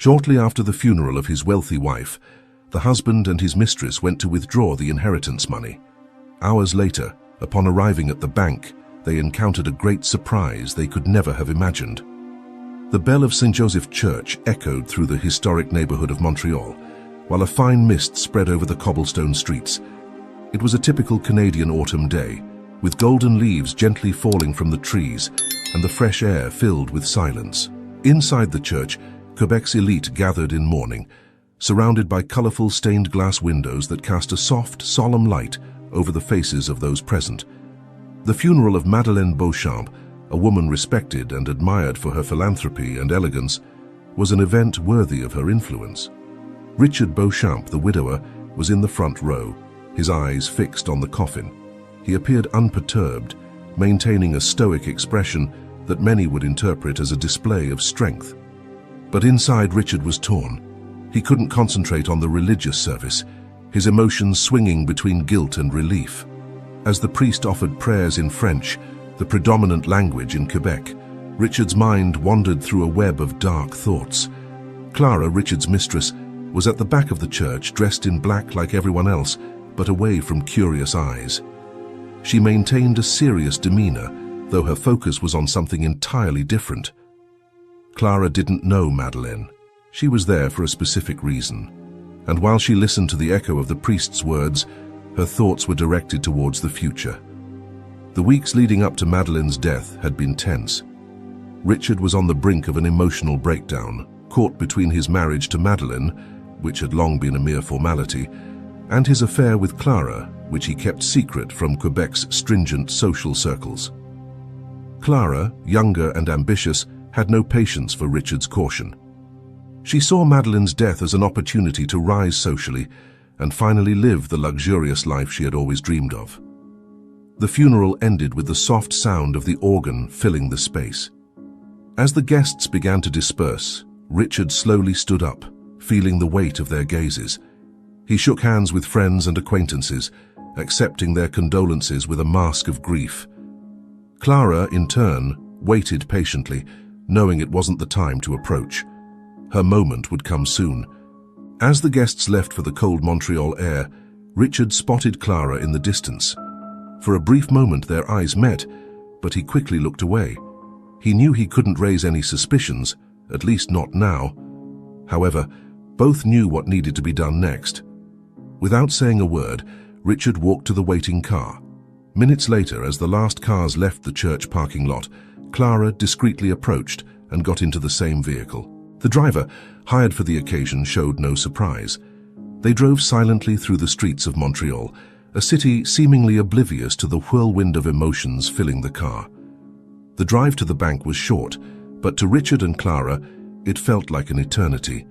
Shortly after the funeral of his wealthy wife, the husband and his mistress went to withdraw the inheritance money. Hours later, upon arriving at the bank, they encountered a great surprise they could never have imagined. The bell of St. Joseph Church echoed through the historic neighborhood of Montreal, while a fine mist spread over the cobblestone streets. It was a typical Canadian autumn day, with golden leaves gently falling from the trees and the fresh air filled with silence. Inside the church, Quebec's elite gathered in mourning, surrounded by colorful stained glass windows that cast a soft, solemn light over the faces of those present. The funeral of Madeleine Beauchamp, a woman respected and admired for her philanthropy and elegance, was an event worthy of her influence. Richard Beauchamp, the widower, was in the front row, his eyes fixed on the coffin. He appeared unperturbed, maintaining a stoic expression that many would interpret as a display of strength. But inside, Richard was torn. He couldn't concentrate on the religious service, his emotions swinging between guilt and relief. As the priest offered prayers in French, the predominant language in Quebec, Richard's mind wandered through a web of dark thoughts. Clara, Richard's mistress, was at the back of the church, dressed in black like everyone else, but away from curious eyes. She maintained a serious demeanor, though her focus was on something entirely different. Clara didn't know Madeleine. She was there for a specific reason, and while she listened to the echo of the priest's words, her thoughts were directed towards the future. The weeks leading up to Madeleine's death had been tense. Richard was on the brink of an emotional breakdown, caught between his marriage to Madeleine, which had long been a mere formality, and his affair with Clara, which he kept secret from Quebec's stringent social circles. Clara, younger and ambitious, had no patience for Richard's caution. She saw Madeleine's death as an opportunity to rise socially and finally live the luxurious life she had always dreamed of. The funeral ended with the soft sound of the organ filling the space. As the guests began to disperse, Richard slowly stood up, feeling the weight of their gazes. He shook hands with friends and acquaintances, accepting their condolences with a mask of grief. Clara, in turn, waited patiently, knowing it wasn't the time to approach. Her moment would come soon. As the guests left for the cold Montreal air, Richard spotted Clara in the distance. For a brief moment their eyes met, but he quickly looked away. He knew he couldn't raise any suspicions, at least not now. However, both knew what needed to be done next. Without saying a word, Richard walked to the waiting car. Minutes later, as the last cars left the church parking lot, Clara discreetly approached and got into the same vehicle. The driver, hired for the occasion, showed no surprise. They drove silently through the streets of Montreal, a city seemingly oblivious to the whirlwind of emotions filling the car. The drive to the bank was short, but to Richard and Clara, it felt like an eternity.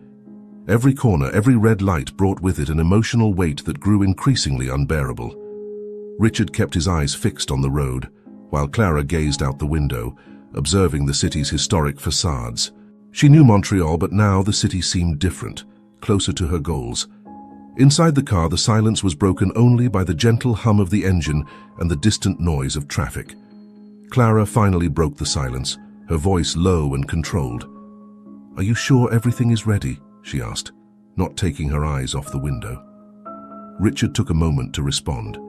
Every corner, every red light brought with it an emotional weight that grew increasingly unbearable. Richard kept his eyes fixed on the road, while Clara gazed out the window, observing the city's historic facades. She knew Montreal, but now the city seemed different, closer to her goals. Inside the car, the silence was broken only by the gentle hum of the engine and the distant noise of traffic. Clara finally broke the silence, her voice low and controlled. "Are you sure everything is ready?" she asked, not taking her eyes off the window. Richard took a moment to respond.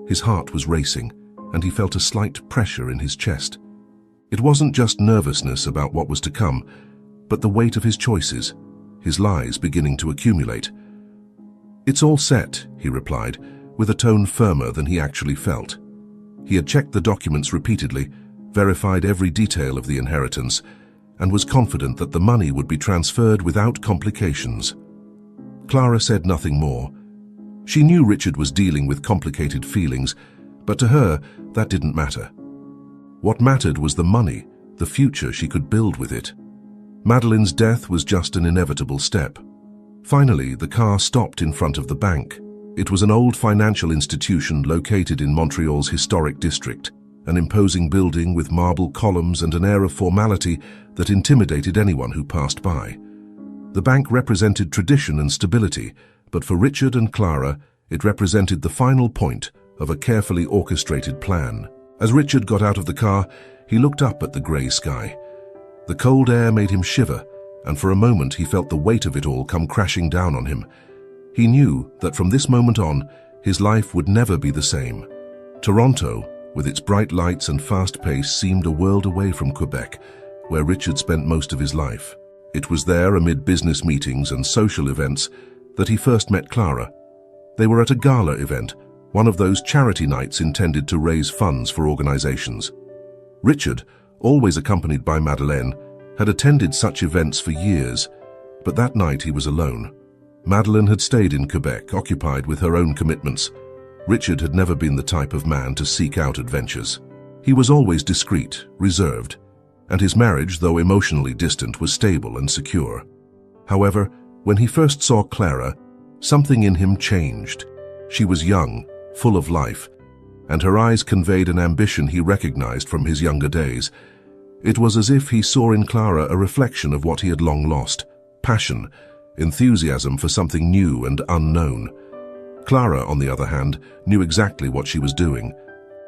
His heart was racing, and he felt a slight pressure in his chest. It wasn't just nervousness about what was to come, but the weight of his choices, his lies beginning to accumulate. "It's all set," he replied, with a tone firmer than he actually felt. He had checked the documents repeatedly, verified every detail of the inheritance, and was confident that the money would be transferred without complications. Clara said nothing more. She knew Richard was dealing with complicated feelings, but to her, that didn't matter. What mattered was the money, the future she could build with it. Madeleine's death was just an inevitable step. Finally, the car stopped in front of the bank. It was an old financial institution located in Montreal's historic district, an imposing building with marble columns and an air of formality that intimidated anyone who passed by. The bank represented tradition and stability, but for Richard and Clara, it represented the final point of a carefully orchestrated plan. As Richard got out of the car, he looked up at the grey sky. The cold air made him shiver, and for a moment he felt the weight of it all come crashing down on him. He knew that from this moment on, his life would never be the same. Toronto, with its bright lights and fast pace, seemed a world away from Quebec, where Richard spent most of his life. It was there, amid business meetings and social events, that he first met Clara. They were at a gala event, one of those charity nights intended to raise funds for organizations. Richard, always accompanied by Madeleine, had attended such events for years, but that night he was alone. Madeleine had stayed in Quebec, occupied with her own commitments. Richard had never been the type of man to seek out adventures. He was always discreet, reserved, and his marriage, though emotionally distant, was stable and secure. However, when he first saw Clara, something in him changed. She was young, full of life, and her eyes conveyed an ambition he recognized from his younger days. It was as if he saw in Clara a reflection of what he had long lost: passion, enthusiasm for something new and unknown. Clara, on the other hand, knew exactly what she was doing.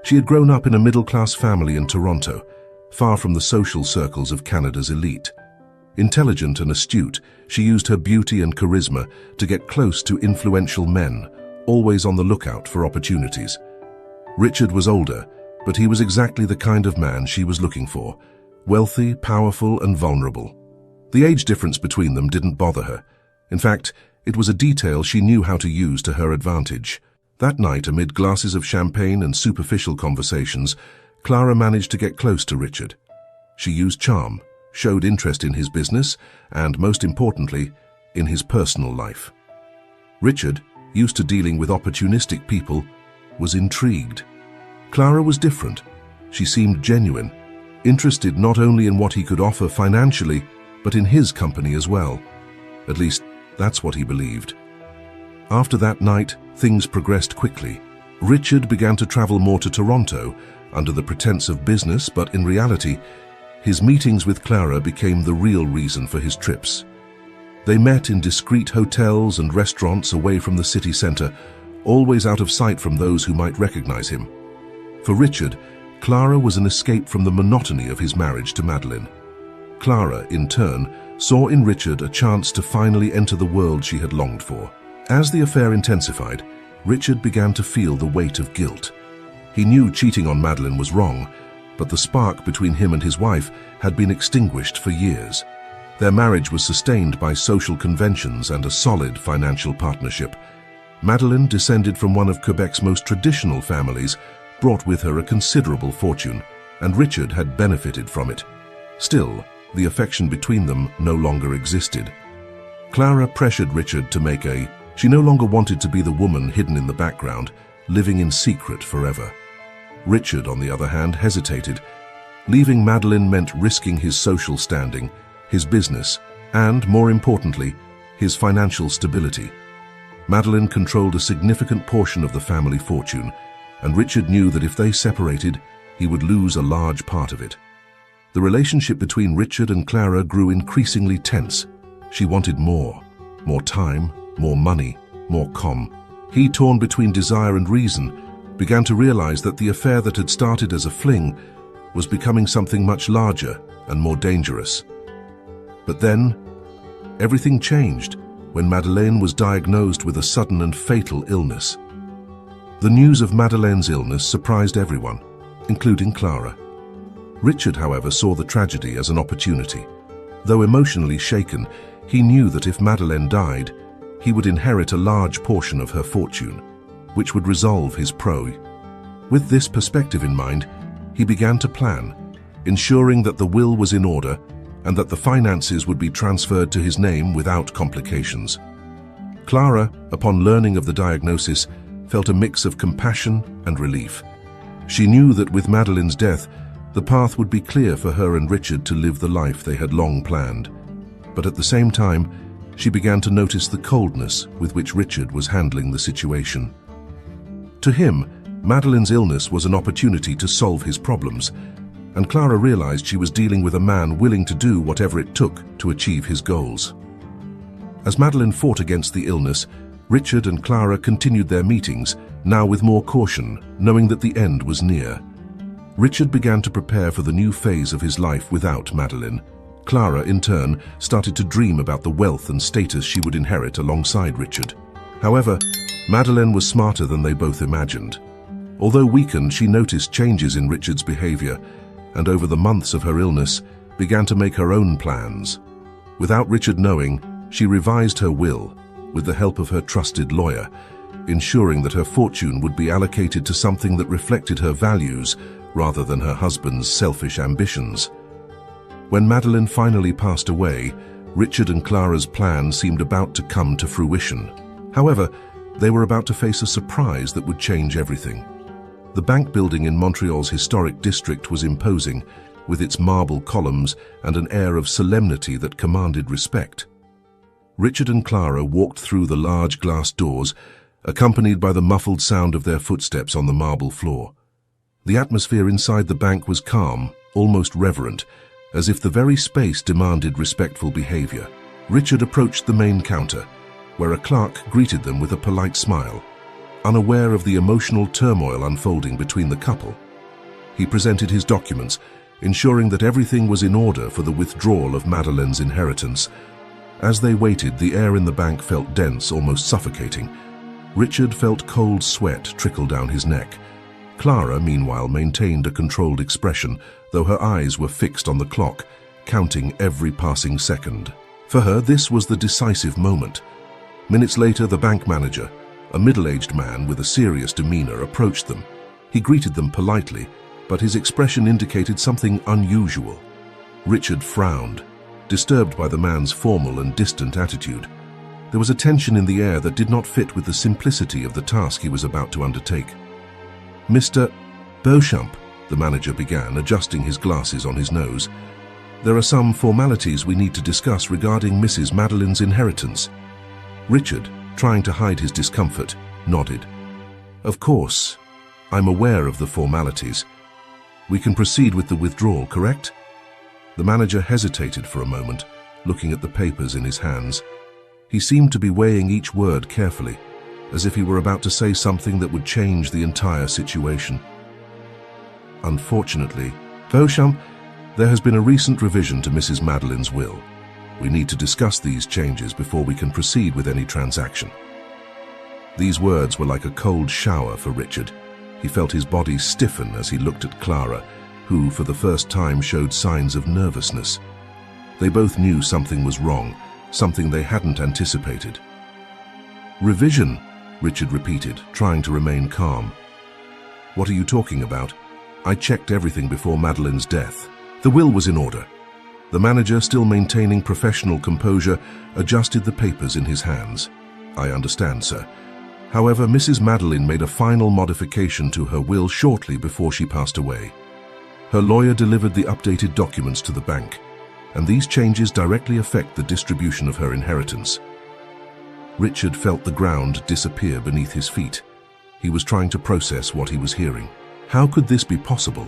She had grown up in a middle-class family in Toronto, far from the social circles of Canada's elite. Intelligent and astute, she used her beauty and charisma to get close to influential men, always on the lookout for opportunities. Richard was older, but he was exactly the kind of man she was looking for: wealthy, powerful, and vulnerable. The age difference between them didn't bother her. In fact, it was a detail she knew how to use to her advantage. That night, amid glasses of champagne and superficial conversations, Clara managed to get close to Richard. She used charm, showed interest in his business, and, most importantly, in his personal life. Richard, used to dealing with opportunistic people, was intrigued. Clara was different. She seemed genuine, interested not only in what he could offer financially, but in his company as well. At least, that's what he believed. After that night, things progressed quickly. Richard began to travel more to Toronto, under the pretense of business, but in reality, his meetings with Clara became the real reason for his trips. They met in discreet hotels and restaurants away from the city center, always out of sight from those who might recognize him. For Richard, Clara was an escape from the monotony of his marriage to Madeleine. Clara, in turn, saw in Richard a chance to finally enter the world she had longed for. As the affair intensified, Richard began to feel the weight of guilt. He knew cheating on Madeleine was wrong, but the spark between him and his wife had been extinguished for years. Their marriage was sustained by social conventions and a solid financial partnership. Madeleine, descended from one of Quebec's most traditional families, brought with her a considerable fortune, and Richard had benefited from it. Still, the affection between them no longer existed. Clara pressured Richard to make she no longer wanted to be the woman hidden in the background, living in secret forever. Richard, on the other hand, hesitated. Leaving Madeleine meant risking his social standing, his business, and, more importantly, his financial stability. Madeleine controlled a significant portion of the family fortune, and Richard knew that if they separated, he would lose a large part of it. The relationship between Richard and Clara grew increasingly tense. She wanted more time, more money, more He, torn between desire and reason, began to realize that the affair that had started as a fling was becoming something much larger and more dangerous. But then, everything changed when Madeleine was diagnosed with a sudden and fatal illness. The news of Madeleine's illness surprised everyone, including Clara. Richard, however, saw the tragedy as an opportunity. Though emotionally shaken, he knew that if Madeleine died, he would inherit a large portion of her fortune, which would resolve his With this perspective in mind, he began to plan, ensuring that the will was in order and that the finances would be transferred to his name without complications. Clara, upon learning of the diagnosis, felt a mix of compassion and relief. She knew that with Madeleine's death, the path would be clear for her and Richard to live the life they had long planned. But at the same time, she began to notice the coldness with which Richard was handling the situation. To him, Madeleine's illness was an opportunity to solve his problems, and Clara realized she was dealing with a man willing to do whatever it took to achieve his goals. As Madeleine fought against the illness, Richard and Clara continued their meetings, now with more caution, knowing that the end was near. Richard began to prepare for the new phase of his life without Madeleine. Clara, in turn, started to dream about the wealth and status she would inherit alongside Richard. However, Madeleine was smarter than they both imagined. Although weakened, she noticed changes in Richard's behavior, and over the months of her illness, began to make her own plans. Without Richard knowing, she revised her will, with the help of her trusted lawyer, ensuring that her fortune would be allocated to something that reflected her values rather than her husband's selfish ambitions. When Madeleine finally passed away, Richard and Clara's plan seemed about to come to fruition. However, they were about to face a surprise that would change everything. The bank building in Montreal's historic district was imposing, with its marble columns and an air of solemnity that commanded respect. Richard and Clara walked through the large glass doors, accompanied by the muffled sound of their footsteps on the marble floor. The atmosphere inside the bank was calm, almost reverent, as if the very space demanded respectful behavior. Richard approached the main counter, where a clerk greeted them with a polite smile, unaware of the emotional turmoil unfolding between the couple. He presented his documents, ensuring that everything was in order for the withdrawal of Madeleine's inheritance. As they waited, the air in the bank felt dense, almost suffocating. Richard felt cold sweat trickle down his neck. Clara, meanwhile, maintained a controlled expression, though her eyes were fixed on the clock, counting every passing second. For her, this was the decisive moment. Minutes later, the bank manager, a middle-aged man with a serious demeanor, approached them. He greeted them politely, but his expression indicated something unusual. Richard frowned, disturbed by the man's formal and distant attitude. There was a tension in the air that did not fit with the simplicity of the task he was about to undertake. "Mr. Beauchamp," the manager began, adjusting his glasses on his nose, "there are some formalities we need to discuss regarding Mrs. Madeleine's inheritance." Richard, trying to hide his discomfort, nodded. "Of course, I'm aware of the formalities. We can proceed with the withdrawal, correct?" The manager hesitated for a moment, looking at the papers in his hands. He seemed to be weighing each word carefully, as if he were about to say something that would change the entire situation. "Unfortunately, Beauchamp, there has been a recent revision to Mrs. Madeleine's will. We need to discuss these changes before we can proceed with any transaction." These words were like a cold shower for Richard. He felt his body stiffen as he looked at Clara, who for the first time showed signs of nervousness. They both knew something was wrong, something they hadn't anticipated. "Revision," Richard repeated, trying to remain calm. "What are you talking about? I checked everything before Madeleine's death. The will was in order." The manager, still maintaining professional composure, adjusted the papers in his hands. "I understand, sir. However, Mrs. Madeleine made a final modification to her will shortly before she passed away. Her lawyer delivered the updated documents to the bank, and these changes directly affect the distribution of her inheritance." Richard felt the ground disappear beneath his feet. He was trying to process what he was hearing. How could this be possible?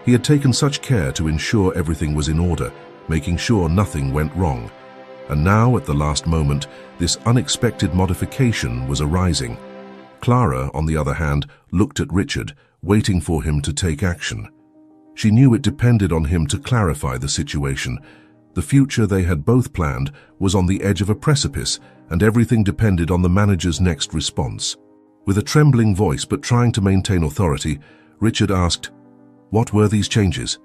He had taken such care to ensure everything was in order, making sure nothing went wrong. And now, at the last moment, this unexpected modification was arising. Clara, on the other hand, looked at Richard, waiting for him to take action. She knew it depended on him to clarify the situation. The future they had both planned was on the edge of a precipice, and everything depended on the manager's next response. With a trembling voice but trying to maintain authority, Richard asked, "What were these changes?"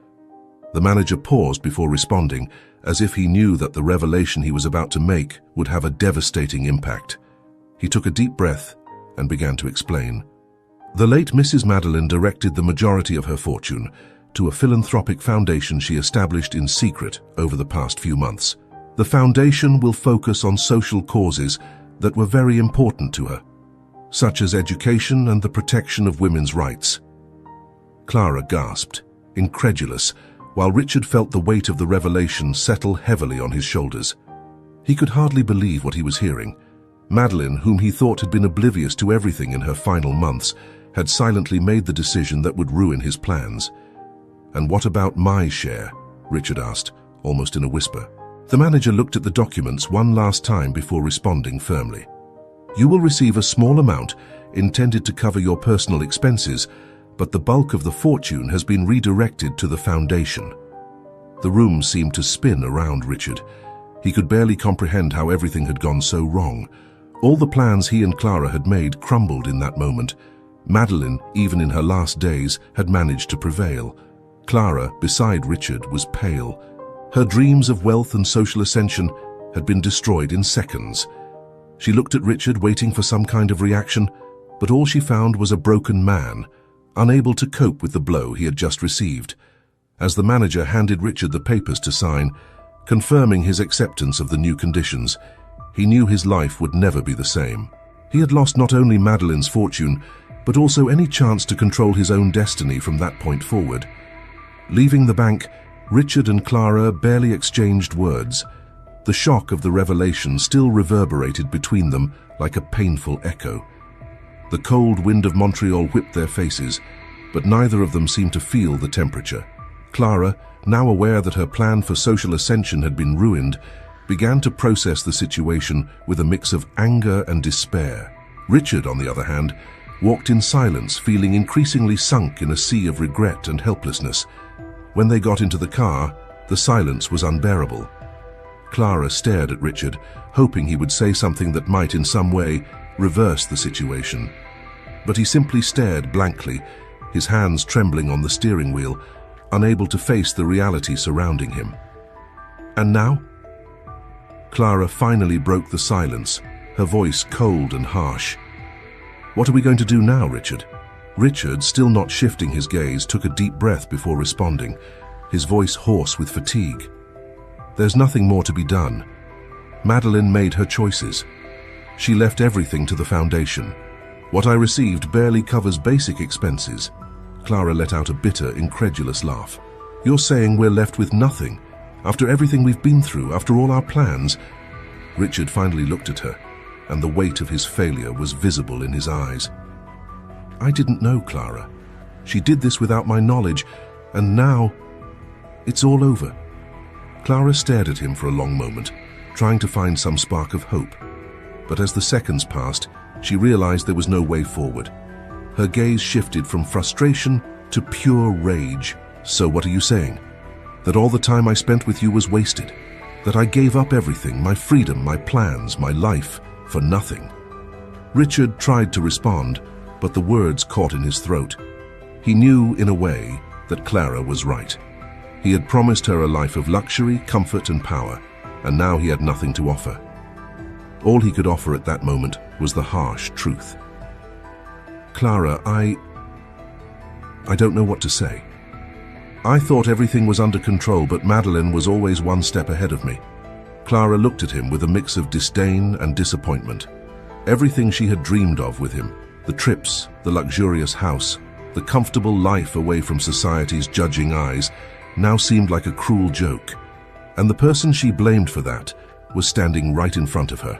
The manager paused before responding, as if he knew that the revelation he was about to make would have a devastating impact. He took a deep breath and began to explain. "The late Mrs. Madeleine directed the majority of her fortune to a philanthropic foundation she established in secret over the past few months. The foundation will focus on social causes that were very important to her, such as education and the protection of women's rights." Clara gasped, incredulous, while Richard felt the weight of the revelation settle heavily on his shoulders. He could hardly believe what he was hearing. Madeleine, whom he thought had been oblivious to everything in her final months, had silently made the decision that would ruin his plans. "And what about my share?" Richard asked, almost in a whisper. The manager looked at the documents one last time before responding firmly. "You will receive a small amount intended to cover your personal expenses, but the bulk of the fortune has been redirected to the foundation." The room seemed to spin around Richard. He could barely comprehend how everything had gone so wrong. All the plans he and Clara had made crumbled in that moment. Madeline, even in her last days, had managed to prevail. Clara, beside Richard, was pale. Her dreams of wealth and social ascension had been destroyed in seconds. She looked at Richard, waiting for some kind of reaction, but all she found was a broken man, unable to cope with the blow he had just received. As the manager handed Richard the papers to sign, confirming his acceptance of the new conditions, he knew his life would never be the same. He had lost not only Madeline's fortune, but also any chance to control his own destiny from that point forward. Leaving the bank, Richard and Clara barely exchanged words. The shock of the revelation still reverberated between them like a painful echo. The cold wind of Montreal whipped their faces, but neither of them seemed to feel the temperature. Clara, now aware that her plan for social ascension had been ruined, began to process the situation with a mix of anger and despair. Richard, on the other hand, walked in silence, feeling increasingly sunk in a sea of regret and helplessness. When they got into the car, the silence was unbearable. Clara stared at Richard, hoping he would say something that might in some way reverse the situation. But he simply stared blankly, his hands trembling on the steering wheel, unable to face the reality surrounding him. "And now?" Clara finally broke the silence, her voice cold and harsh. "What are we going to do now, Richard?" Richard, still not shifting his gaze, took a deep breath before responding, his voice hoarse with fatigue. "There's nothing more to be done. Madeline made her choices. She left everything to the foundation. What I received barely covers basic expenses." Clara let out a bitter, incredulous laugh. "You're saying we're left with nothing? After everything we've been through, after all our plans?" Richard finally looked at her, and the weight of his failure was visible in his eyes. "I didn't know, Clara. She did this without my knowledge, and now it's all over." Clara stared at him for a long moment, trying to find some spark of hope. But as the seconds passed, she realized there was no way forward. Her gaze shifted from frustration to pure rage. "So what are you saying? That all the time I spent with you was wasted? That I gave up everything, my freedom, my plans, my life, for nothing?" Richard tried to respond, but the words caught in his throat. He knew, in a way, that Clara was right. He had promised her a life of luxury, comfort, and power, and now he had nothing to offer. All he could offer at that moment was the harsh truth. "Clara, I don't know what to say. I thought everything was under control, but Madeline was always one step ahead of me." Clara looked at him with a mix of disdain and disappointment. Everything she had dreamed of with him, the trips, the luxurious house, the comfortable life away from society's judging eyes, now seemed like a cruel joke. And the person she blamed for that was standing right in front of her.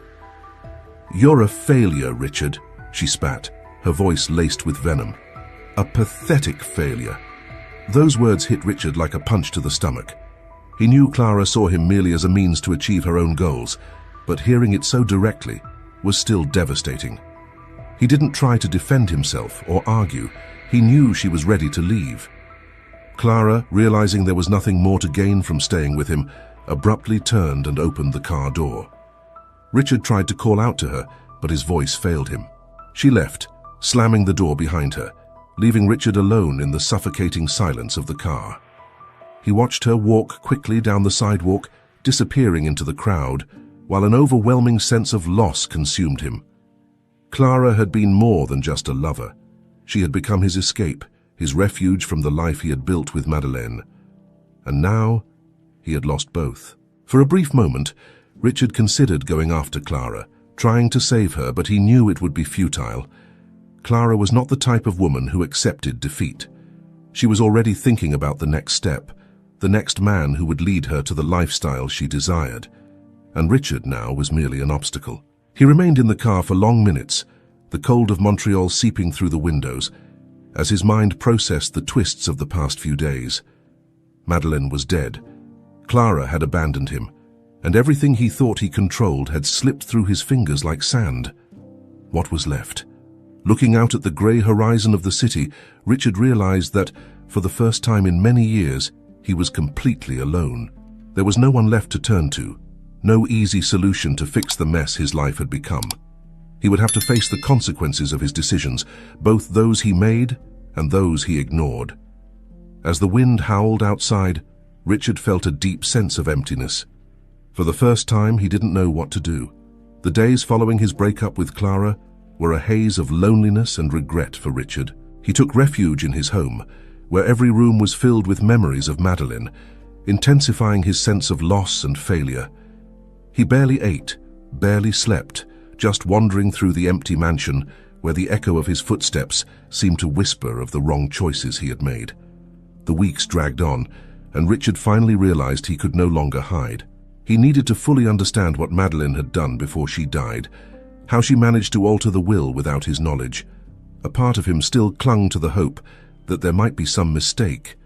"You're a failure, Richard," she spat, her voice laced with venom. "A pathetic failure." Those words hit Richard like a punch to the stomach. He knew Clara saw him merely as a means to achieve her own goals, but hearing it so directly was still devastating. He didn't try to defend himself or argue. He knew she was ready to leave. Clara, realizing there was nothing more to gain from staying with him, abruptly turned and opened the car door. Richard tried to call out to her, but his voice failed him. She left, slamming the door behind her, leaving Richard alone in the suffocating silence of the car. He watched her walk quickly down the sidewalk, disappearing into the crowd, while an overwhelming sense of loss consumed him. Clara had been more than just a lover. She had become his escape, his refuge from the life he had built with Madeleine. And now, he had lost both. For a brief moment, Richard considered going after Clara, trying to save her, but he knew it would be futile. Clara was not the type of woman who accepted defeat. She was already thinking about the next step, the next man who would lead her to the lifestyle she desired. And Richard now was merely an obstacle. He remained in the car for long minutes, the cold of Montreal seeping through the windows, as his mind processed the twists of the past few days. Madeleine was dead. Clara had abandoned him, and everything he thought he controlled had slipped through his fingers like sand. What was left? Looking out at the grey horizon of the city, Richard realized that, for the first time in many years, He was completely alone. There was no one left to turn to, no easy solution to fix the mess his life had become. He would have to face the consequences of his decisions, both those he made and those he ignored. As the wind howled outside, Richard felt a deep sense of emptiness. For the first time, he didn't know what to do. The days following his breakup with Clara were a haze of loneliness and regret for Richard. He took refuge in his home, where every room was filled with memories of Madeleine, intensifying his sense of loss and failure. He barely ate, barely slept, just wandering through the empty mansion where the echo of his footsteps seemed to whisper of the wrong choices he had made. The weeks dragged on, and Richard finally realized he could no longer hide. He needed to fully understand what Madeleine had done before she died, how she managed to alter the will without his knowledge. A part of him still clung to the hope that there might be some mistake,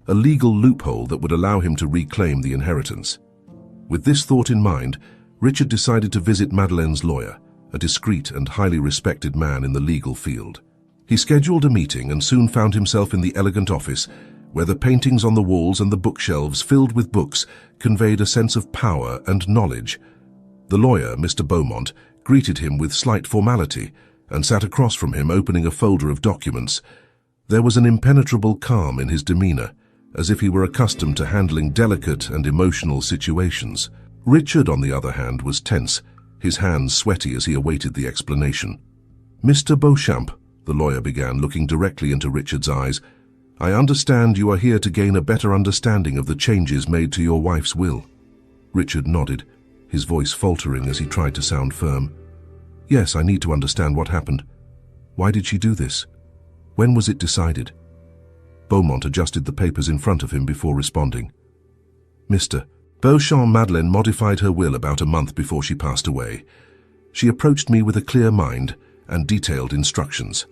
a legal loophole that would allow him to reclaim the inheritance. With this thought in mind, Richard decided to visit Madeleine's lawyer, a discreet and highly respected man in the legal field. He scheduled a meeting and soon found himself in the elegant office, where the paintings on the walls and the bookshelves filled with books conveyed a sense of power and knowledge. The lawyer, Mr. Beaumont, greeted him with slight formality and sat across from him opening a folder of documents. There was an impenetrable calm in his demeanor, as if he were accustomed to handling delicate and emotional situations. Richard, on the other hand, was tense, his hands sweaty as he awaited the explanation. "Mr. Beauchamp," the lawyer began, looking directly into Richard's eyes, "I understand you are here to gain a better understanding of the changes made to your wife's will." Richard nodded, his voice faltering as he tried to sound firm. "Yes, I need to understand what happened. Why did she do this? When was it decided?" Beaumont adjusted the papers in front of him before responding. "Mr. Beauchamp, Madeleine modified her will about a month before she passed away. She approached me with a clear mind and detailed instructions.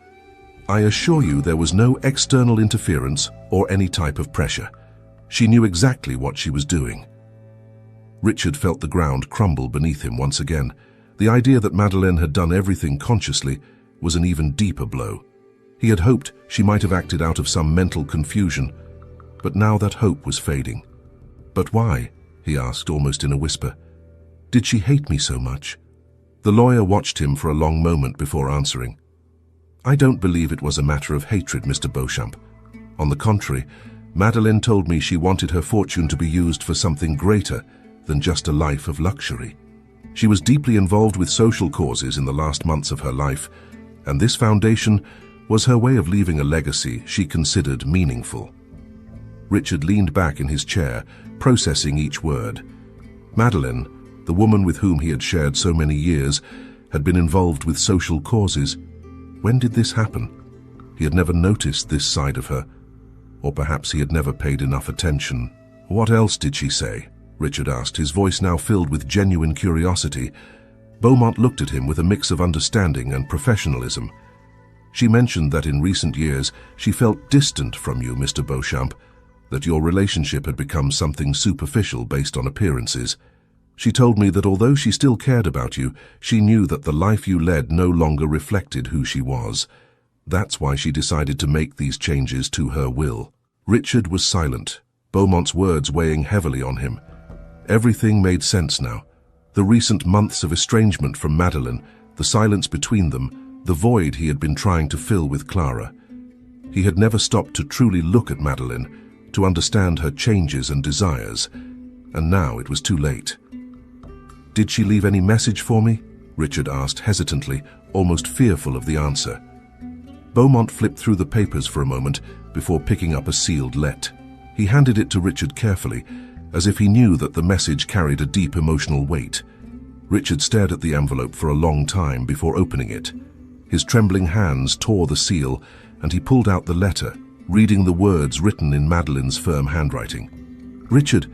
I assure you there was no external interference or any type of pressure. She knew exactly what she was doing." Richard felt the ground crumble beneath him once again. The idea that Madeleine had done everything consciously was an even deeper blow. He had hoped she might have acted out of some mental confusion, but now that hope was fading. "But why?" he asked, almost in a whisper. "Did she hate me so much?" The lawyer watched him for a long moment before answering. "I don't believe it was a matter of hatred, Mr. Beauchamp. On the contrary, Madeleine told me she wanted her fortune to be used for something greater than just a life of luxury. She was deeply involved with social causes in the last months of her life, and this foundation was her way of leaving a legacy she considered meaningful." Richard leaned back in his chair, processing each word. Madeleine, the woman with whom he had shared so many years, had been involved with social causes. When did this happen? He had never noticed this side of her, or perhaps he had never paid enough attention. "What else did she say?" Richard asked, his voice now filled with genuine curiosity. Beaumont looked at him with a mix of understanding and professionalism. "She mentioned that in recent years she felt distant from you, Mr. Beauchamp, that your relationship had become something superficial based on appearances. She told me that although she still cared about you, she knew that the life you led no longer reflected who she was. That's why she decided to make these changes to her will." Richard was silent, Beaumont's words weighing heavily on him. Everything made sense now. The recent months of estrangement from Madeleine, the silence between them, the void he had been trying to fill with Clara. He had never stopped to truly look at Madeleine, to understand her changes and desires, and now it was too late. "Did she leave any message for me?" Richard asked hesitantly, almost fearful of the answer. Beaumont flipped through the papers for a moment before picking up a sealed letter. He handed it to Richard carefully, as if he knew that the message carried a deep emotional weight. Richard stared at the envelope for a long time before opening it. His trembling hands tore the seal, and he pulled out the letter, reading the words written in Madeleine's firm handwriting. "Richard,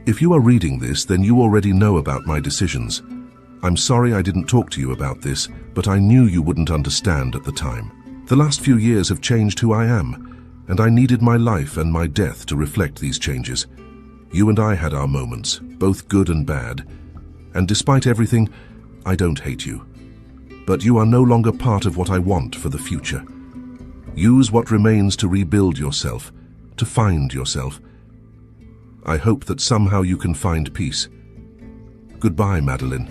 if you are reading this, then you already know about my decisions. I'm sorry I didn't talk to you about this, but I knew you wouldn't understand at the time. The last few years have changed who I am, and I needed my life and my death to reflect these changes. You and I had our moments, both good and bad, and despite everything, I don't hate you. But you are no longer part of what I want for the future. Use what remains to rebuild yourself, to find yourself. I hope that somehow you can find peace. Goodbye, Madeline."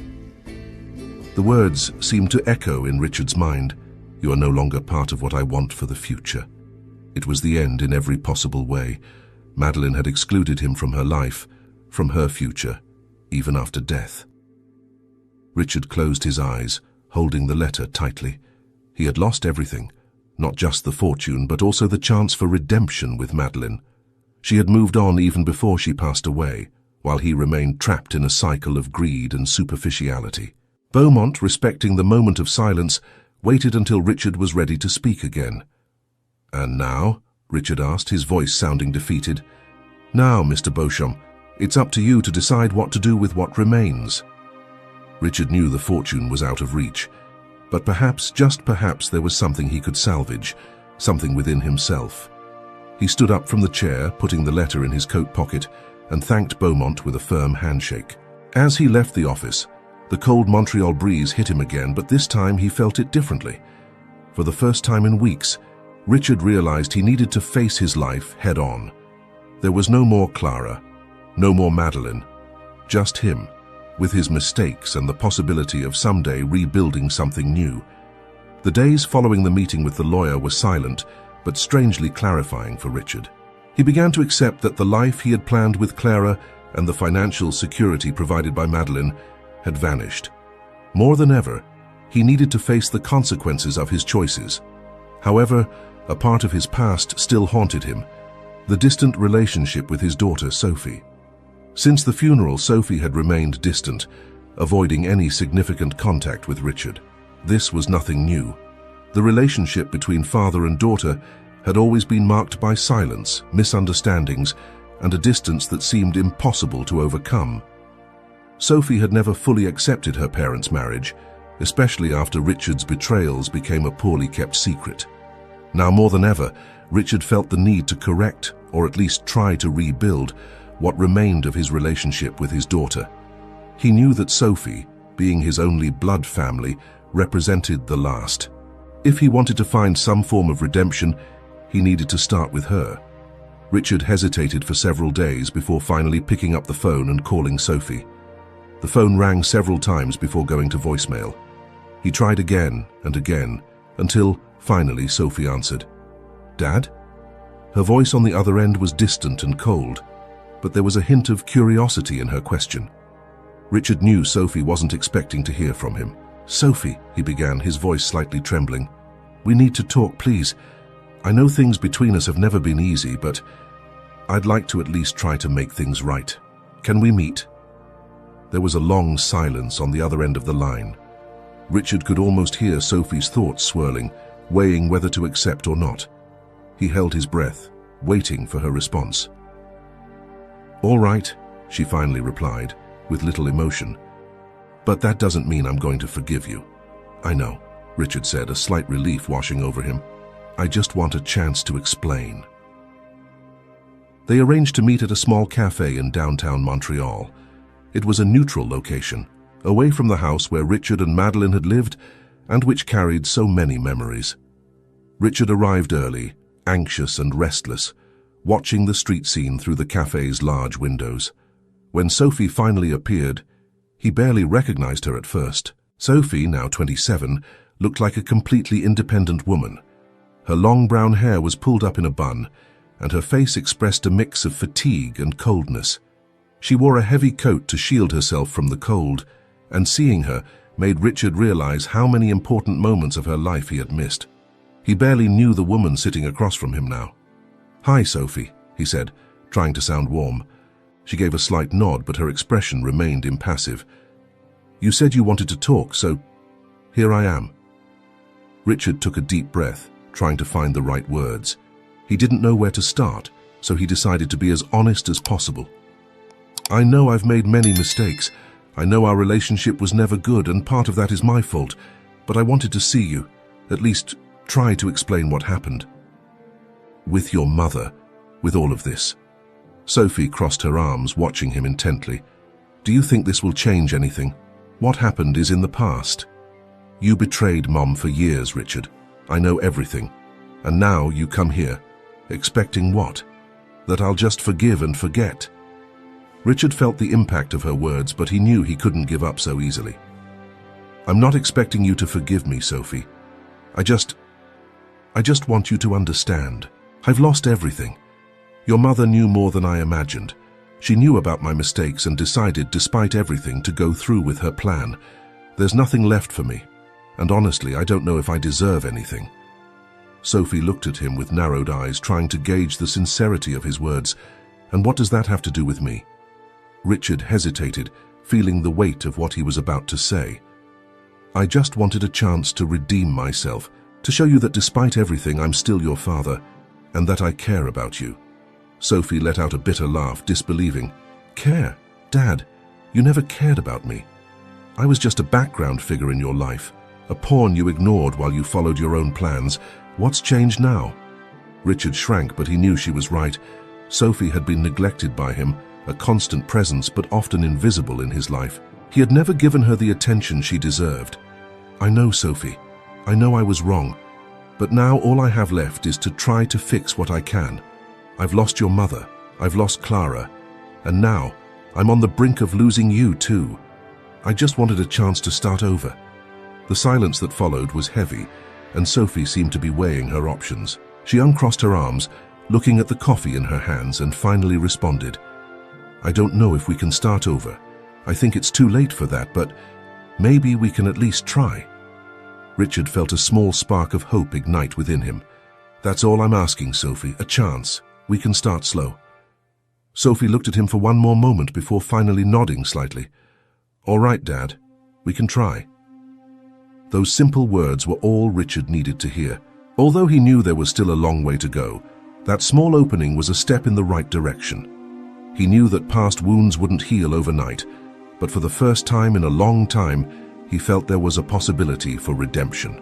The words seemed to echo in Richard's mind. "You are no longer part of what I want for the future." It was the end in every possible way. Madeline had excluded him from her life, from her future, even after death. Richard closed his eyes, holding the letter tightly. He had lost everything, not just the fortune, but also the chance for redemption with Madeline. She had moved on even before she passed away, while he remained trapped in a cycle of greed and superficiality. Beaumont, respecting the moment of silence, waited until Richard was ready to speak again. "And now?" Richard asked, his voice sounding defeated. "Now, Mr. Beauchamp, it's up to you to decide what to do with what remains." Richard knew the fortune was out of reach, but perhaps, just perhaps, there was something he could salvage, something within himself. He stood up from the chair, putting the letter in his coat pocket, and thanked Beaumont with a firm handshake. As he left the office, the cold Montreal breeze hit him again, but this time he felt it differently. For the first time in weeks, Richard realized he needed to face his life head-on. There was no more Clara, no more Madeline, just him, with his mistakes and the possibility of someday rebuilding something new. The days following the meeting with the lawyer were silent, but strangely clarifying for Richard. He began to accept that the life he had planned with Clara and the financial security provided by Madeline had vanished. More than ever, he needed to face the consequences of his choices. However, a part of his past still haunted him, the distant relationship with his daughter Sophie. Since the funeral, Sophie had remained distant, avoiding any significant contact with Richard. This was nothing new. The relationship between father and daughter had always been marked by silence, misunderstandings, and a distance that seemed impossible to overcome. Sophie had never fully accepted her parents' marriage, especially after Richard's betrayals became a poorly kept secret. Now more than ever, Richard felt the need to correct, or at least try to rebuild, what remained of his relationship with his daughter. He knew that Sophie, being his only blood family, represented the last. If he wanted to find some form of redemption, he needed to start with her. Richard hesitated for several days before finally picking up the phone and calling Sophie. The phone rang several times before going to voicemail. He tried again and again, until finally Sophie answered. "Dad?" Her voice on the other end was distant and cold, but there was a hint of curiosity in her question. Richard knew Sophie wasn't expecting to hear from him. "Sophie," he began, his voice slightly trembling. "We need to talk, please. I know things between us have never been easy, but I'd like to at least try to make things right. Can we meet?" There was a long silence on the other end of the line. Richard could almost hear Sophie's thoughts swirling, weighing whether to accept or not. He held his breath, waiting for her response. "All right," she finally replied, with little emotion. "But that doesn't mean I'm going to forgive you." "I know," Richard said, a slight relief washing over him. "I just want a chance to explain." They arranged to meet at a small cafe in downtown Montreal. It was a neutral location, away from the house where Richard and Madeline had lived and which carried so many memories. Richard arrived early, anxious and restless, watching the street scene through the cafe's large windows. When Sophie finally appeared, he barely recognized her at first. Sophie, now 27, looked like a completely independent woman. Her long brown hair was pulled up in a bun, and her face expressed a mix of fatigue and coldness. She wore a heavy coat to shield herself from the cold, and seeing her made Richard realize how many important moments of her life he had missed. He barely knew the woman sitting across from him now. "Hi, Sophie," he said, trying to sound warm. She gave a slight nod, but her expression remained impassive. "You said you wanted to talk, so here I am." Richard took a deep breath, trying to find the right words. He didn't know where to start, so he decided to be as honest as possible. "I know I've made many mistakes. I know our relationship was never good, and part of that is my fault. But I wanted to see you, at least try to explain what happened." "With your mother, with all of this?" Sophie crossed her arms, watching him intently. "Do you think this will change anything? What happened is in the past. You betrayed Mom for years, Richard. I know everything. And now you come here, expecting what? That I'll just forgive and forget? Richard felt the impact of her words, but he knew he couldn't give up so easily. "I'm not expecting you to forgive me, Sophie. I just want you to understand. I've lost everything. Your mother knew more than I imagined. She knew about my mistakes and decided, despite everything, to go through with her plan. There's nothing left for me, and honestly, I don't know if I deserve anything." Sophie looked at him with narrowed eyes, trying to gauge the sincerity of his words. "And what does that have to do with me?" Richard hesitated, feeling the weight of what he was about to say. "I just wanted a chance to redeem myself, to show you that despite everything, I'm still your father, and that I care about you." Sophie let out a bitter laugh, disbelieving. "Care? Dad, you never cared about me. I was just a background figure in your life, a pawn you ignored while you followed your own plans. What's changed now?" Richard shrank, but he knew she was right. Sophie had been neglected by him, a constant presence but often invisible in his life. He had never given her the attention she deserved. "I know, Sophie. I know I was wrong. But now all I have left is to try to fix what I can. I've lost your mother, I've lost Clara, and now I'm on the brink of losing you too. I just wanted a chance to start over." The silence that followed was heavy, and Sophie seemed to be weighing her options. She uncrossed her arms, looking at the coffee in her hands, and finally responded, "I don't know if we can start over. I think it's too late for that, but maybe we can at least try." Richard felt a small spark of hope ignite within him. "That's all I'm asking, Sophie, a chance. We can start slow." Sophie looked at him for one more moment before finally nodding slightly. "All right, Dad, we can try." Those simple words were all Richard needed to hear. Although he knew there was still a long way to go, that small opening was a step in the right direction. He knew that past wounds wouldn't heal overnight, but for the first time in a long time, he felt there was a possibility for redemption.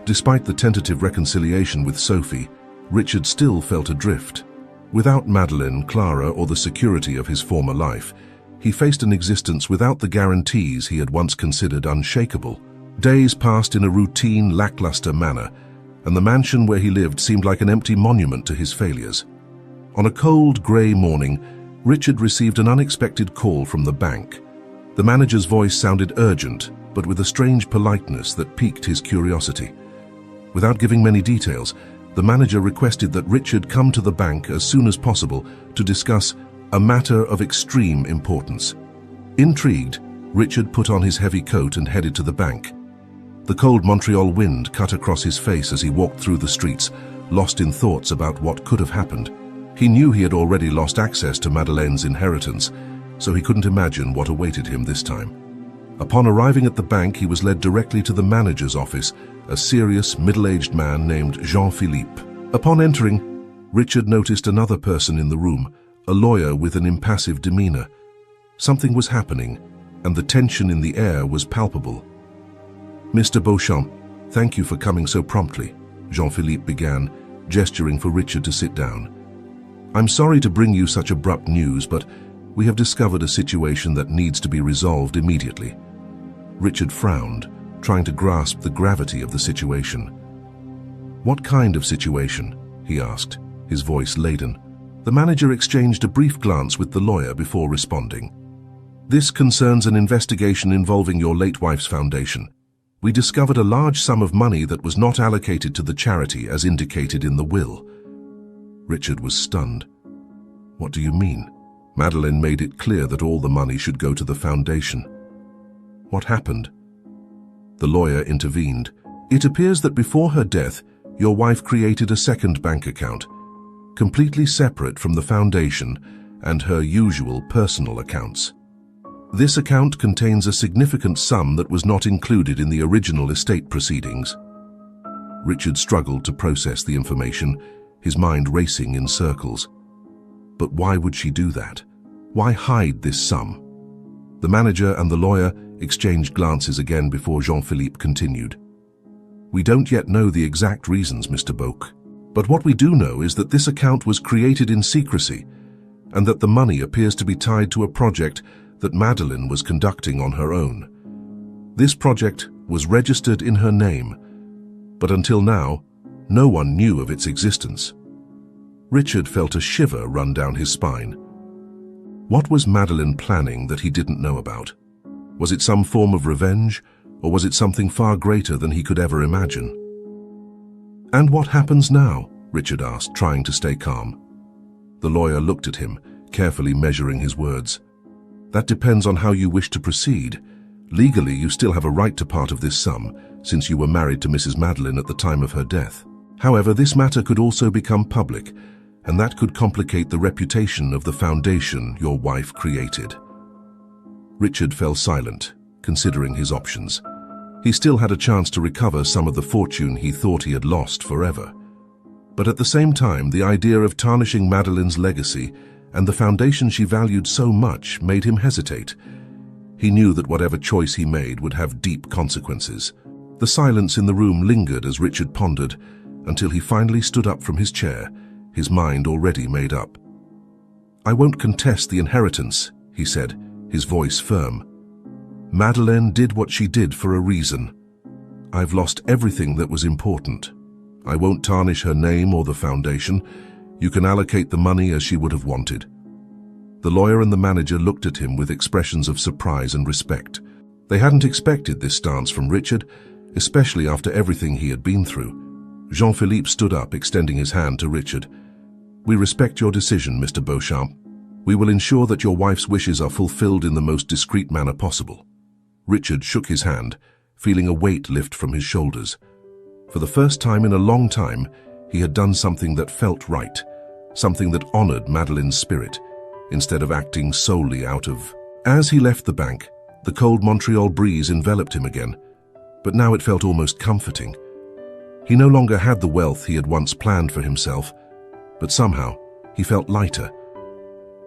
Despite the tentative reconciliation with Sophie, Richard still felt adrift. Without Madeleine, Clara, or the security of his former life, he faced an existence without the guarantees he had once considered unshakable. Days passed in a routine, lackluster manner, and the mansion where he lived seemed like an empty monument to his failures. On a cold, grey morning, Richard received an unexpected call from the bank. The manager's voice sounded urgent, but with a strange politeness that piqued his curiosity. Without giving many details, the manager requested that Richard come to the bank as soon as possible to discuss a matter of extreme importance. Intrigued, Richard put on his heavy coat and headed to the bank. The cold Montreal wind cut across his face as he walked through the streets, lost in thoughts about what could have happened. He knew he had already lost access to Madeleine's inheritance, so he couldn't imagine what awaited him this time. Upon arriving at the bank, he was led directly to the manager's office, a serious, middle-aged man named Jean-Philippe. Upon entering, Richard noticed another person in the room, a lawyer with an impassive demeanor. Something was happening, and the tension in the air was palpable. "Mr. Beauchamp, thank you for coming so promptly," Jean-Philippe began, gesturing for Richard to sit down. "I'm sorry to bring you such abrupt news, but we have discovered a situation that needs to be resolved immediately." Richard frowned, trying to grasp the gravity of the situation. "What kind of situation?" he asked, his voice laden. The manager exchanged a brief glance with the lawyer before responding. "This concerns an investigation involving your late wife's foundation. We discovered a large sum of money that was not allocated to the charity as indicated in the will." Richard was stunned. "What do you mean?" Madeleine made it clear that all the money should go to the foundation. "What happened?" The lawyer intervened. "It appears that before her death, your wife created a second bank account, completely separate from the foundation and her usual personal accounts. This account contains a significant sum that was not included in the original estate proceedings." Richard struggled to process the information, his mind racing in circles. But why would she do that? Why hide this sum? The manager and the lawyer exchanged glances again before Jean-Philippe continued. "We don't yet know the exact reasons, Mr. Boak, but what we do know is that this account was created in secrecy, and that the money appears to be tied to a project that Madeleine was conducting on her own. This project was registered in her name, but until now, no one knew of its existence." Richard felt a shiver run down his spine. What was Madeleine planning that he didn't know about? Was it some form of revenge, or was it something far greater than he could ever imagine? "And what happens now?" Richard asked, trying to stay calm. The lawyer looked at him, carefully measuring his words. "That depends on how you wish to proceed. Legally, you still have a right to part of this sum, since you were married to Mrs. Madeleine at the time of her death. However, this matter could also become public, and that could complicate the reputation of the foundation your wife created." Richard fell silent, considering his options. He still had a chance to recover some of the fortune he thought he had lost forever. But at the same time, the idea of tarnishing Madeleine's legacy and the foundation she valued so much made him hesitate. He knew that whatever choice he made would have deep consequences. The silence in the room lingered as Richard pondered, until he finally stood up from his chair, his mind already made up. "I won't contest the inheritance," he said, his voice firm. "Madeleine did what she did for a reason. I've lost everything that was important. I won't tarnish her name or the foundation. You can allocate the money as she would have wanted." The lawyer and the manager looked at him with expressions of surprise and respect. They hadn't expected this stance from Richard, especially after everything he had been through. Jean-Philippe stood up, extending his hand to Richard. "We respect your decision, Mr. Beauchamp. We will ensure that your wife's wishes are fulfilled in the most discreet manner possible." Richard shook his hand, feeling a weight lift from his shoulders. For the first time in a long time, he had done something that felt right, something that honored Madeleine's spirit, instead of acting solely out of... As he left the bank, the cold Montreal breeze enveloped him again, but now it felt almost comforting. He no longer had the wealth he had once planned for himself, but somehow he felt lighter.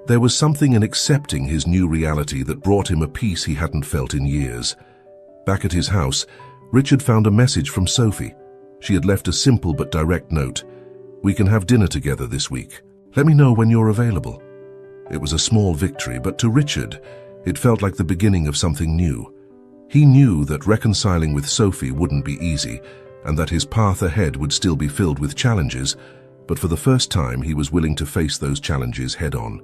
There was something in accepting his new reality that brought him a peace he hadn't felt in years. Back at his house, Richard found a message from Sophie. She had left a simple but direct note. "We can have dinner together this week. Let me know when you're available." It was a small victory, but to Richard, it felt like the beginning of something new. He knew that reconciling with Sophie wouldn't be easy, and that his path ahead would still be filled with challenges, but for the first time he was willing to face those challenges head-on.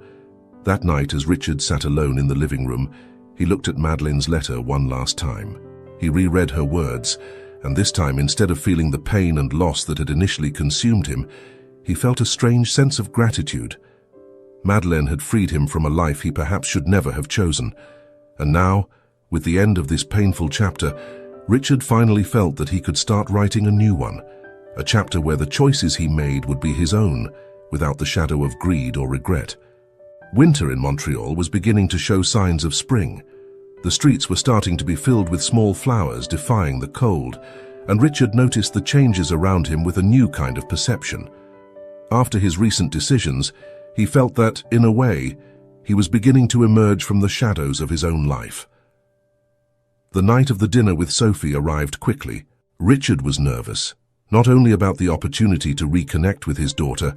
That night, as Richard sat alone in the living room, he looked at Madeleine's letter one last time. He reread her words, and this time, instead of feeling the pain and loss that had initially consumed him, he felt a strange sense of gratitude. Madeleine had freed him from a life he perhaps should never have chosen, and now, with the end of this painful chapter, Richard finally felt that he could start writing a new one, a chapter where the choices he made would be his own, without the shadow of greed or regret. Winter in Montreal was beginning to show signs of spring. The streets were starting to be filled with small flowers defying the cold, and Richard noticed the changes around him with a new kind of perception. After his recent decisions, he felt that, in a way, he was beginning to emerge from the shadows of his own life. The night of the dinner with Sophie arrived quickly. Richard was nervous, not only about the opportunity to reconnect with his daughter,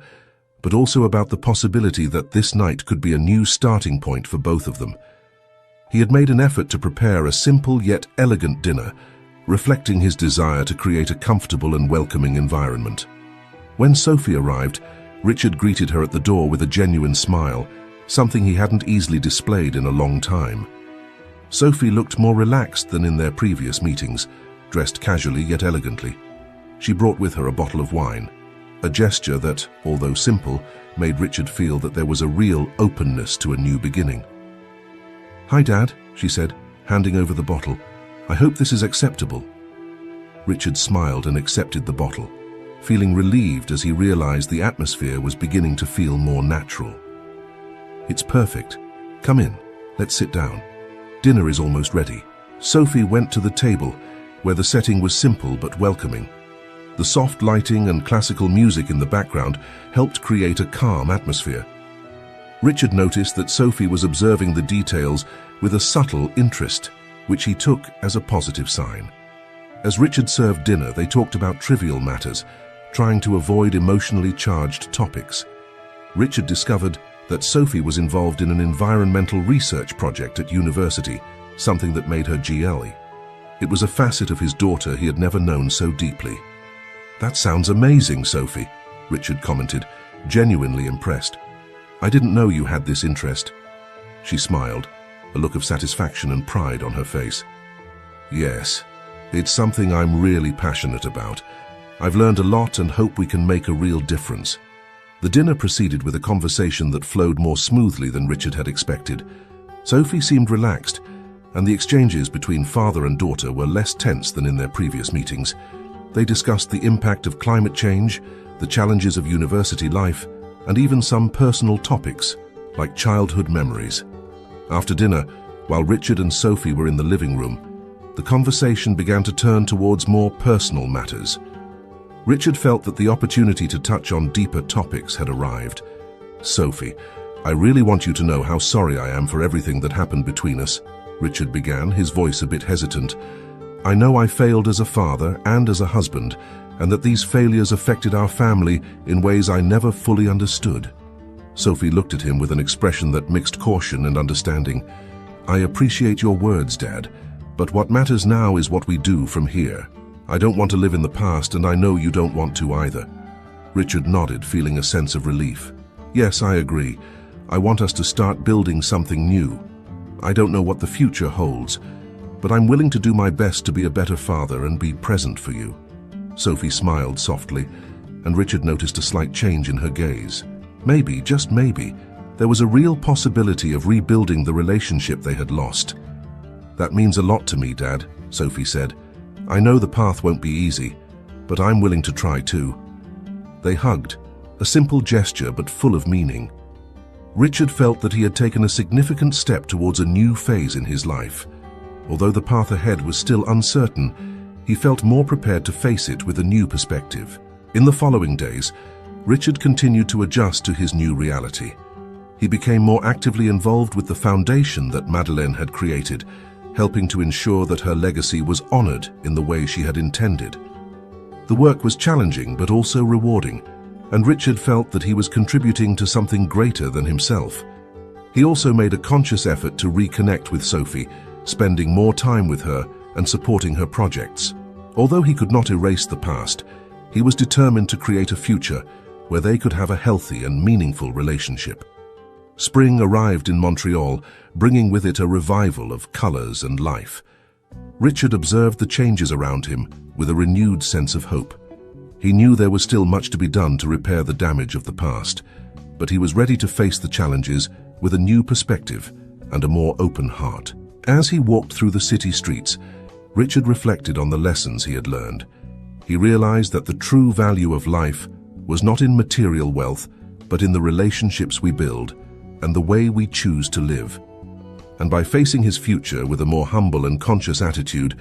but also about the possibility that this night could be a new starting point for both of them. He had made an effort to prepare a simple yet elegant dinner, reflecting his desire to create a comfortable and welcoming environment. When Sophie arrived, Richard greeted her at the door with a genuine smile, something he hadn't easily displayed in a long time. Sophie looked more relaxed than in their previous meetings, dressed casually yet elegantly. She brought with her a bottle of wine, a gesture that, although simple, made Richard feel that there was a real openness to a new beginning. "Hi, Dad," she said, handing over the bottle. "I hope this is acceptable." Richard smiled and accepted the bottle, feeling relieved as he realized the atmosphere was beginning to feel more natural. "It's perfect. Come in. Let's sit down. Dinner is almost ready." Sophie went to the table, where the setting was simple but welcoming. The soft lighting and classical music in the background helped create a calm atmosphere. Richard noticed that Sophie was observing the details with a subtle interest, which he took as a positive sign. As Richard served dinner, they talked about trivial matters, trying to avoid emotionally charged topics. Richard discovered that Sophie was involved in an environmental research project at university, something that made her GLE. It was a facet of his daughter he had never known so deeply. "That sounds amazing, Sophie," Richard commented, genuinely impressed. "I didn't know you had this interest." She smiled, a look of satisfaction and pride on her face. Yes, it's something I'm really passionate about. I've learned a lot and hope we can make a real difference. The dinner proceeded with a conversation that flowed more smoothly than Richard had expected. Sophie seemed relaxed, and the exchanges between father and daughter were less tense than in their previous meetings. They discussed the impact of climate change, the challenges of university life, and even some personal topics, like childhood memories. After dinner, while Richard and Sophie were in the living room, the conversation began to turn towards more personal matters. Richard felt that the opportunity to touch on deeper topics had arrived. "Sophie, I really want you to know how sorry I am for everything that happened between us," Richard began, his voice a bit hesitant. "I know I failed as a father and as a husband, and that these failures affected our family in ways I never fully understood." Sophie looked at him with an expression that mixed caution and understanding. "I appreciate your words, Dad, but what matters now is what we do from here. I don't want to live in the past, and I know you don't want to either." Richard nodded, feeling a sense of relief. "Yes, I agree. I want us to start building something new. I don't know what the future holds, but I'm willing to do my best to be a better father and be present for you." Sophie smiled softly, and Richard noticed a slight change in her gaze. Maybe, just maybe, there was a real possibility of rebuilding the relationship they had lost. "That means a lot to me, Dad," Sophie said. "I know the path won't be easy, but I'm willing to try too." They hugged, a simple gesture but full of meaning. Richard felt that he had taken a significant step towards a new phase in his life. Although the path ahead was still uncertain, he felt more prepared to face it with a new perspective. In the following days, Richard continued to adjust to his new reality. He became more actively involved with the foundation that Madeleine had created, helping to ensure that her legacy was honored in the way she had intended. The work was challenging but also rewarding, and Richard felt that he was contributing to something greater than himself. He also made a conscious effort to reconnect with Sophie, spending more time with her and supporting her projects. Although he could not erase the past, he was determined to create a future where they could have a healthy and meaningful relationship. Spring arrived in Montreal, bringing with it a revival of colors and life. Richard observed the changes around him with a renewed sense of hope. He knew there was still much to be done to repair the damage of the past, but he was ready to face the challenges with a new perspective and a more open heart. As he walked through the city streets, Richard reflected on the lessons he had learned. He realized that the true value of life was not in material wealth, but in the relationships we build and the way we choose to live. And by facing his future with a more humble and conscious attitude,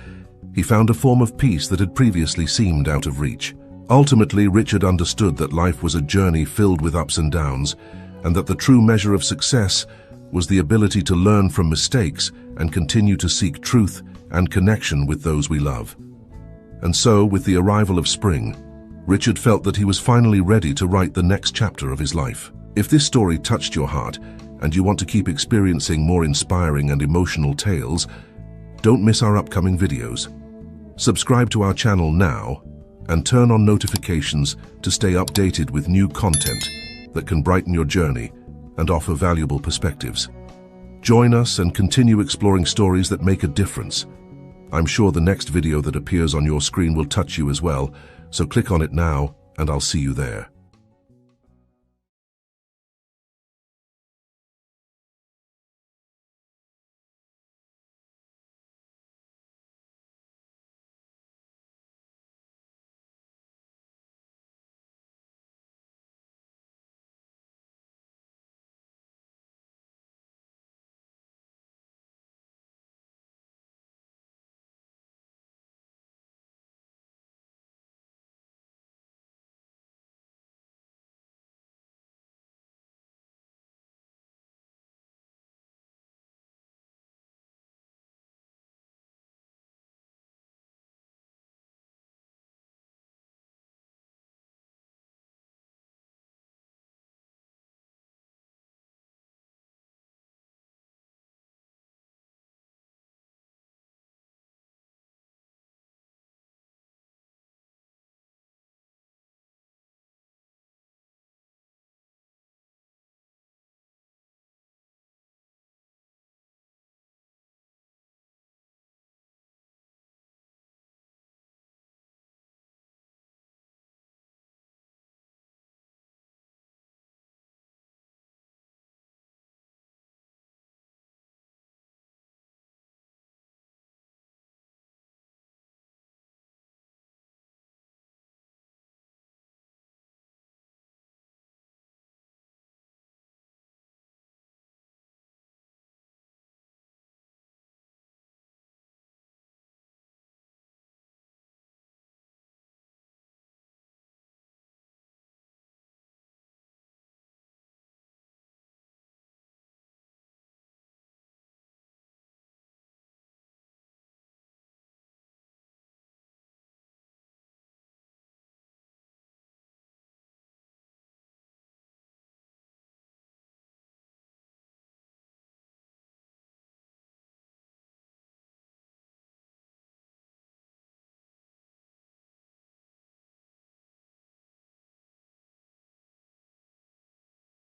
he found a form of peace that had previously seemed out of reach. Ultimately, Richard understood that life was a journey filled with ups and downs, and that the true measure of success was the ability to learn from mistakes and continue to seek truth and connection with those we love. And so, with the arrival of spring, Richard felt that he was finally ready to write the next chapter of his life. If this story touched your heart and you want to keep experiencing more inspiring and emotional tales, don't miss our upcoming videos. Subscribe to our channel now and turn on notifications to stay updated with new content that can brighten your journey and offer valuable perspectives. Join us and continue exploring stories that make a difference. I'm sure the next video that appears on your screen will touch you as well, so click on it now and I'll see you there.